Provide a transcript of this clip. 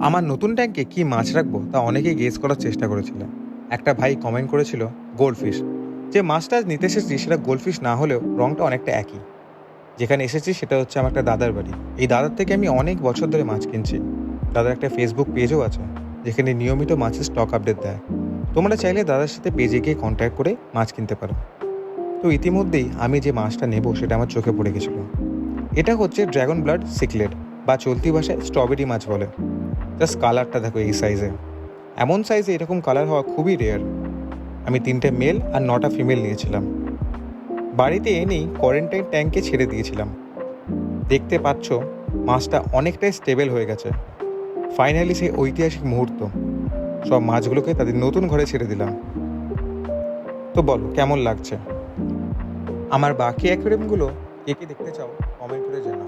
আমার নতুন ট্যাঙ্কে কি মাছ রাখবো তা অনেকেই গেস করার চেষ্টা করেছিলেন। একটা ভাই কমেন্ট করেছিল গোল্ডফিশ। যে মাছটা আজ নিতে এসেছি সেটা গোল্ডফিশ না হলেও রংটা অনেকটা একই। যেখানে এসেছি সেটা হচ্ছে আমার একটা দাদার বাড়ি। এই দাদার থেকে আমি অনেক বছর ধরে মাছ কিনছি। দাদার একটা ফেসবুক পেজও আছে যেখানে নিয়মিত মাছের স্টক আপডেট দেয়। তোমরা চাইলে দাদার সাথে পেজে গিয়ে কন্ট্যাক্ট করে মাছ কিনতে পারো। তো ইতিমধ্যেই আমি যে মাছটা নেব সেটা আমার চোখে পড়ে গেছিল। এটা হচ্ছে ড্রাগন ব্লাড সিকলেট, বা চলতি ভাষায় স্ট্রবেরি মাছ বলে। জাস্ট কালারটা দেখো এই সাইজে। এমন সাইজে এরকম কালার হওয়া খুবই রেয়ার। আমি 3টে মেল আর 9টা ফিমেল নিয়েছিলাম। বাড়িতে এনেই কোয়ারেন্টাইন ট্যাঙ্কে ছেড়ে দিয়েছিলাম। দেখতে পাচ্ছ মাছটা অনেকটাই স্টেবল হয়ে গেছে। ফাইনালি সেই ঐতিহাসিক মুহূর্ত, সব মাছগুলোকে তাদের নতুন ঘরে ছেড়ে দিলাম। তো বলো কেমন লাগছে? আমার বাকি অ্যাকোয়ারিয়ামগুলো কে কে দেখতে চাও কমেন্ট করে জানাও।